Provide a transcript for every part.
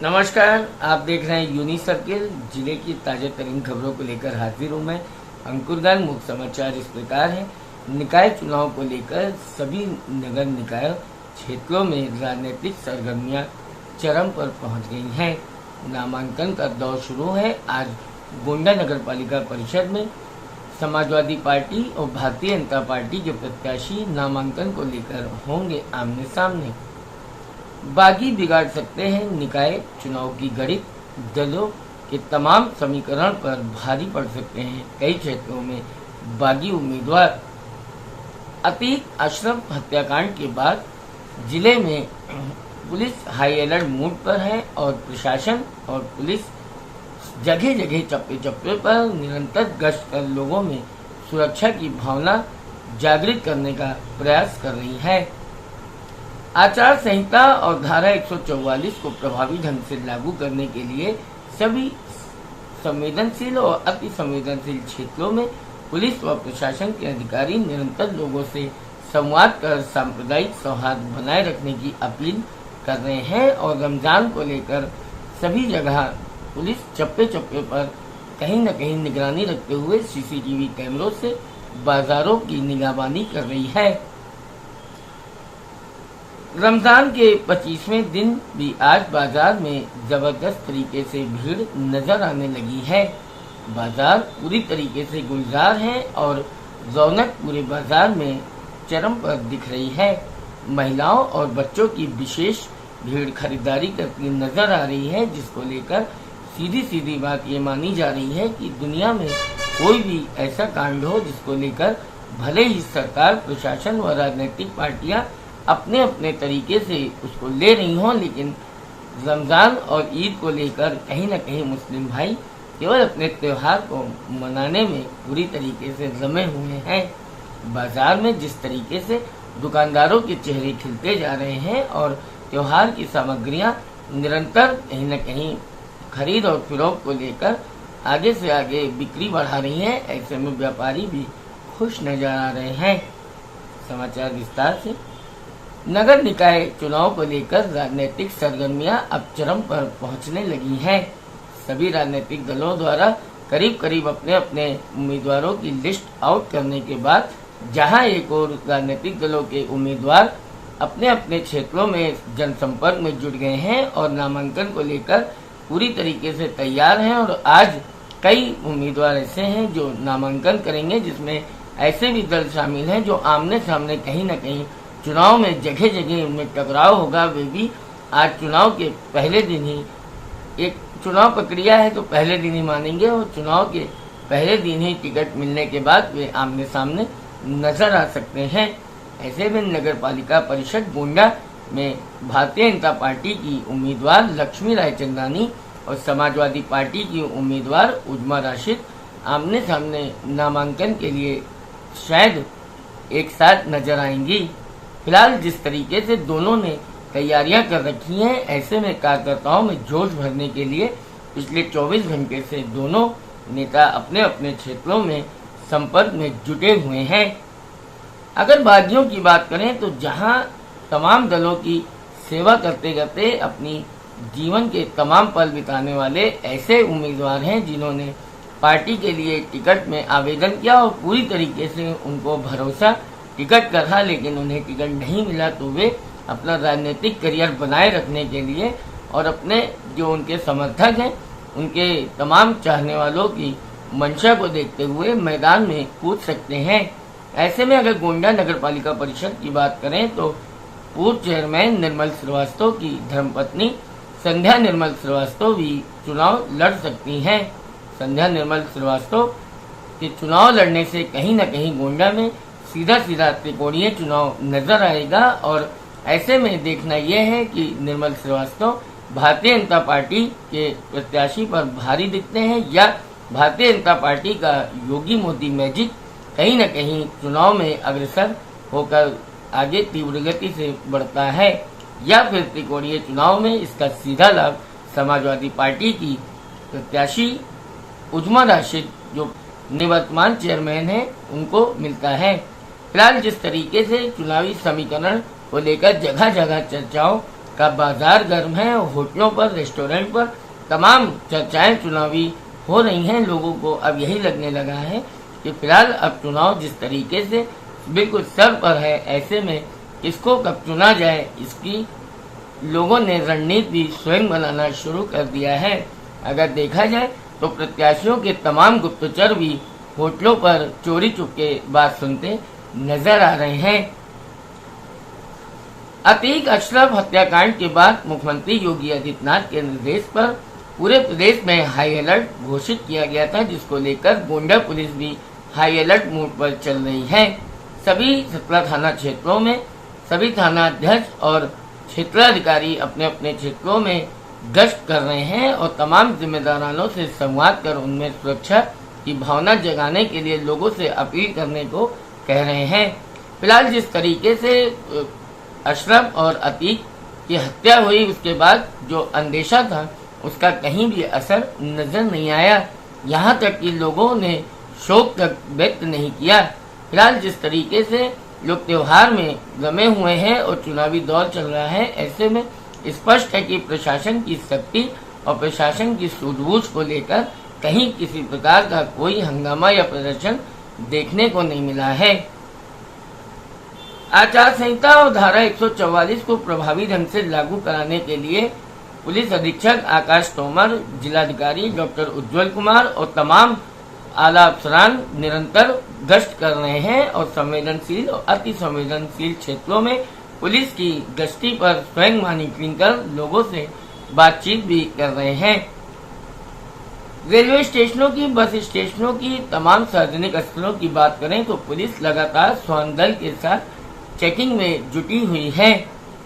नमस्कार, आप देख रहे हैं यूनी सर्किल। जिले की ताजा तरीन खबरों को लेकर हाजिर हूँ मैं अंकुरगान। मुख्य समाचार इस प्रकार है। निकाय चुनाव को लेकर सभी नगर निकाय क्षेत्रों में राजनीतिक सरगर्मियां चरम पर पहुंच गई हैं। नामांकन का दौर शुरू है। आज गोंडा नगर पालिका परिषद में समाजवादी पार्टी और भारतीय जनता पार्टी के प्रत्याशी नामांकन को लेकर होंगे आमने सामने। बागी बिगाड़ सकते हैं निकाय चुनाव की गणित। दलों के तमाम समीकरण पर भारी पड़ सकते हैं। कई क्षेत्रों में बागी उम्मीदवार। अतीक आश्रम हत्याकांड के बाद जिले में पुलिस हाई अलर्ट मूड पर है और प्रशासन और पुलिस जगह जगह चप्पे चप्पे पर निरंतर गश्त कर लोगों में सुरक्षा की भावना जागृत करने का प्रयास कर रही है। आचार संहिता और धारा 144 को प्रभावी ढंग से लागू करने के लिए सभी संवेदनशील और अति संवेदनशील क्षेत्रों में पुलिस व प्रशासन के अधिकारी निरंतर लोगों से संवाद कर सांप्रदायिक सौहार्द बनाए रखने की अपील कर रहे हैं और रमजान को लेकर सभी जगह पुलिस चप्पे चप्पे पर कहीं न कहीं निगरानी रखते हुए सीसीटीवी कैमरों से बाजारों की निगरानी कर रही है। रमजान के 25वें दिन भी आज बाजार में जबरदस्त तरीके से भीड़ नजर आने लगी है। बाजार पूरी तरीके से गुलजार है और रौनक पूरे बाजार में चरम पर दिख रही है। महिलाओं और बच्चों की विशेष भीड़ खरीदारी करती नजर आ रही है, जिसको लेकर सीधी सीधी बात ये मानी जा रही है कि दुनिया में कोई भी ऐसा कांड हो जिसको लेकर भले ही सरकार, प्रशासन व राजनीतिक पार्टियां अपने अपने तरीके से उसको ले रही हों, लेकिन रमजान और ईद को लेकर कहीं न कहीं मुस्लिम भाई केवल अपने त्योहार को मनाने में पूरी तरीके से जमे हुए हैं। बाजार में जिस तरीके से दुकानदारों के चेहरे खिलते जा रहे हैं और त्योहार की सामग्रियां निरंतर कहीं न कहीं खरीद और फरोख्त को लेकर आगे से आगे बिक्री बढ़ा रही हैं, ऐसे में व्यापारी भी खुश नजर आ रहे हैं। समाचार विस्तार से। नगर निकाय चुनाव को लेकर राजनीतिक सरगर्मियां अब चरम पर पहुंचने लगी हैं। सभी राजनीतिक दलों द्वारा करीब करीब अपने अपने उम्मीदवारों की लिस्ट आउट करने के बाद जहां एक और राजनीतिक दलों के उम्मीदवार अपने अपने क्षेत्रों में जनसंपर्क में जुट गए हैं और नामांकन को लेकर पूरी तरीके से तैयार हैं। और आज कई उम्मीदवार ऐसे हैं जो नामांकन करेंगे, जिसमें ऐसे भी दल शामिल हैं जो आमने सामने कहीं न कहीं चुनाव में जगह जगह उनमें टकराव होगा। वे भी आज चुनाव के पहले दिन ही, एक चुनाव प्रक्रिया है तो पहले दिन ही मानेंगे, और चुनाव के पहले दिन ही टिकट मिलने के बाद वे आमने सामने नजर आ सकते हैं। ऐसे में नगर पालिका परिषद गोंडा में भारतीय जनता पार्टी की उम्मीदवार लक्ष्मी रायचंदानी और समाजवादी पार्टी की उम्मीदवार उजमा राशिद आमने सामने नामांकन के लिए शायद एक साथ नजर आएंगी। फिलहाल जिस तरीके से दोनों ने तैयारियां कर रखी हैं, ऐसे में कार्यकर्ताओं में जोश भरने के लिए पिछले 24 घंटे से दोनों नेता अपने अपने क्षेत्रों में संपर्क में जुटे हुए हैं। अगर बागियों की बात करें तो जहां तमाम दलों की सेवा करते करते अपनी जीवन के तमाम पल बिताने वाले ऐसे उम्मीदवार हैं जिन्होंने पार्टी के लिए टिकट में आवेदन किया और पूरी तरीके से उनको भरोसा टिकट का था, लेकिन उन्हें टिकट नहीं मिला, तो वे अपना राजनीतिक करियर बनाए रखने के लिए और अपने जो उनके समर्थक हैं उनके तमाम चाहने वालों की मंशा को देखते हुए मैदान में कूद सकते हैं। ऐसे में अगर गोंडा नगर पालिका परिषद की बात करें तो पूर्व चेयरमैन निर्मल श्रीवास्तव की धर्मपत्नी संध्या निर्मल श्रीवास्तव भी चुनाव लड़ सकती हैं। संध्या निर्मल श्रीवास्तव के चुनाव लड़ने से कहीं न कहीं गोंडा में सीधा सीधा त्रिकोणीय चुनाव नजर आएगा। और ऐसे में देखना यह है कि निर्मल श्रीवास्तव भारतीय जनता पार्टी के प्रत्याशी पर भारी दिखते हैं या भारतीय जनता पार्टी का योगी मोदी मैजिक कहीं न कहीं चुनाव में अग्रसर होकर आगे तीव्र गति से बढ़ता है, या फिर त्रिकोणीय चुनाव में इसका सीधा लाभ समाजवादी पार्टी की प्रत्याशी उजमा राशिद जो निवर्तमान चेयरमैन है उनको मिलता है। फिलहाल जिस तरीके से चुनावी समीकरण को लेकर जगह जगह चर्चाओं का बाजार गर्म है। होटलों पर, रेस्टोरेंट पर तमाम चर्चाएं चुनावी हो रही हैं। लोगों को अब यही लगने लगा है कि फिलहाल अब चुनाव जिस तरीके से बिल्कुल सर पर है, ऐसे में किसको कब चुना जाए इसकी लोगों ने रणनीति स्वयं बनाना शुरू कर दिया है। अगर देखा जाए तो प्रत्याशियों के तमाम गुप्तचर भी होटलों पर चोरी चुपके बात सुनते नजर आ रहे हैं। अतीक अशरफ हत्याकांड के बाद मुख्यमंत्री योगी आदित्यनाथ के निर्देश पर पूरे प्रदेश में हाई अलर्ट घोषित किया गया था, जिसको लेकर गोंडा पुलिस भी हाई अलर्ट मोड पर चल रही है। सभी 17 थाना क्षेत्रों में सभी थाना अध्यक्ष और क्षेत्राधिकारी अपने अपने क्षेत्रों में गश्त कर रहे हैं और तमाम जिम्मेदारों से संवाद कर उनमें सुरक्षा की भावना जगाने के लिए लोगों से अपील करने को कह रहे हैं। फिलहाल जिस तरीके से अशरफ और अतीक की हत्या हुई, उसके बाद जो अंदेशा था उसका कहीं भी असर नजर नहीं आया। यहाँ तक कि लोगों ने शोक तक व्यक्त नहीं किया। फिलहाल जिस तरीके से लोग त्योहार में गमे हुए हैं और चुनावी दौर चल रहा है, ऐसे में स्पष्ट है कि प्रशासन की सख्ती और प्रशासन की सूझबूझ को लेकर कहीं किसी प्रकार का कोई हंगामा या प्रदर्शन देखने को नहीं मिला है। आचार संहिता और धारा 144 को प्रभावी ढंग से लागू कराने के लिए पुलिस अधीक्षक आकाश तोमर, जिलाधिकारी डॉक्टर उज्जवल कुमार और तमाम आला अफसरान निरंतर गश्त कर रहे हैं और संवेदनशील और अति संवेदनशील क्षेत्रों में पुलिस की गश्ती पर स्वयं मॉनिटरिंग कर लोगों से बातचीत भी कर रहे हैं। रेलवे स्टेशनों की, बस स्टेशनों की, तमाम सार्वजनिक स्थलों की बात करें तो पुलिस लगातार श्वान दल के साथ चेकिंग में जुटी हुई है।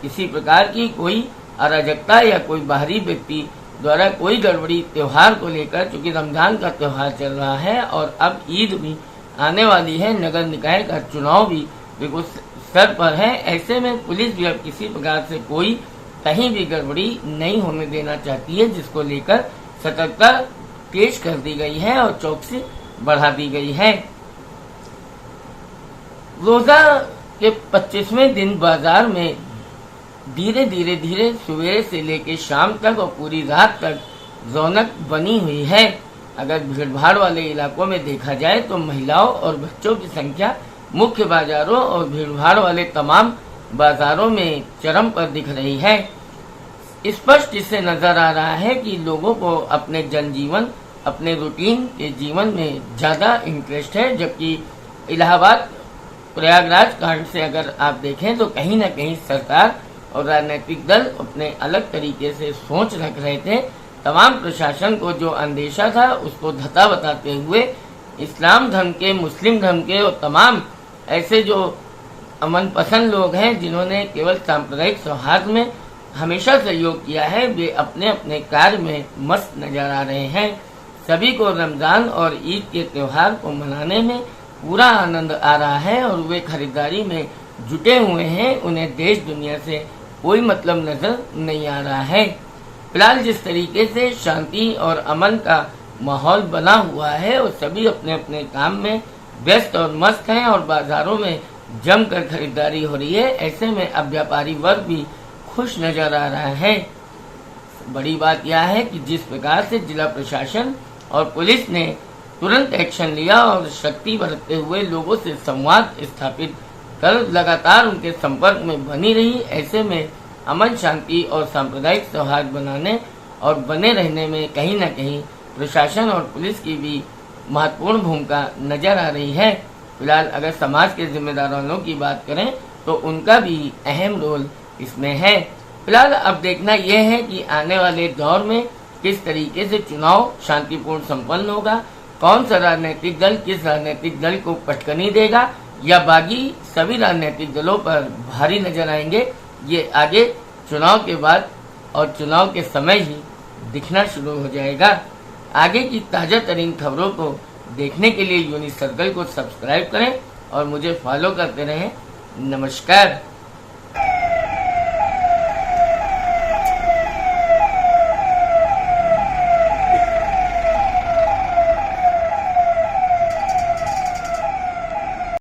किसी प्रकार की कोई अराजकता या कोई बाहरी व्यक्ति द्वारा कोई गड़बड़ी त्योहार को लेकर, चूंकि रमजान का त्योहार चल रहा है और अब ईद भी आने वाली है, नगर निकाय का चुनाव भी बिल्कुल सर पर है, ऐसे में पुलिस भी अब किसी प्रकार से कोई कहीं भी गड़बड़ी नहीं होने देना चाहती है, जिसको लेकर सतर्कता तेज कर दी गई है और चौकसी बढ़ा दी गई है। रोजा के 25वें दिन बाजार में धीरे धीरे सवेरे से लेकर शाम तक और पूरी रात तक रौनक बनी हुई है। अगर भीड़भाड़ वाले इलाकों में देखा जाए तो महिलाओं और बच्चों की संख्या मुख्य बाजारों और भीड़भाड़ वाले तमाम बाजारों में चरम पर दिख रही है। स्पष्ट इससे नजर आ रहा है कि लोगों को अपने जनजीवन, अपने रूटीन के जीवन में ज्यादा इंटरेस्ट है, जबकि इलाहाबाद प्रयागराज कांड से अगर आप देखें तो कहीं न कहीं सरकार और राजनीतिक दल अपने अलग तरीके से सोच रख रहे थे। तमाम प्रशासन को जो अंदेशा था उसको धता बताते हुए इस्लाम धर्म के, मुस्लिम धर्म के और तमाम ऐसे जो अमन पसंद लोग हैं जिन्होंने केवल सांप्रदायिक सौहार्द में हमेशा सहयोग किया है, वे अपने अपने कार्य में मस्त नजर आ रहे हैं। सभी को रमजान और ईद के त्योहार को मनाने में पूरा आनंद आ रहा है और वे खरीदारी में जुटे हुए हैं। उन्हें देश दुनिया से कोई मतलब नजर नहीं आ रहा है। फिलहाल जिस तरीके से शांति और अमन का माहौल बना हुआ है और सभी अपने अपने काम में व्यस्त और मस्त हैं और बाजारों में जमकर खरीदारी हो रही है, ऐसे में अब व्यापारी वर्ग भी खुश नजर आ रहा है। बड़ी बात यह है कि जिस प्रकार से जिला प्रशासन और पुलिस ने तुरंत एक्शन लिया और शक्ति बरतते हुए लोगों से संवाद स्थापित कर लगातार उनके संपर्क में बनी रही, ऐसे में अमन, शांति और सांप्रदायिक सौहार्द बनाने और बने रहने में कहीं न कहीं प्रशासन और पुलिस की भी महत्वपूर्ण भूमिका नजर आ रही है। फिलहाल अगर समाज के जिम्मेदारों की बात करें तो उनका भी अहम रोल इसमें है। फिलहाल अब देखना यह है कि आने वाले दौर में किस तरीके से चुनाव शांतिपूर्ण संपन्न होगा, कौन सा राजनीतिक दल किस राजनीतिक दल को पटकनी देगा या बाकी सभी राजनीतिक दलों पर भारी नजर आएंगे, ये आगे चुनाव के बाद और चुनाव के समय ही दिखना शुरू हो जाएगा। आगे की ताजा तरीन खबरों को देखने के लिए यूनिक सर्कल को सब्सक्राइब करें और मुझे फॉलो करते रहें। नमस्कार।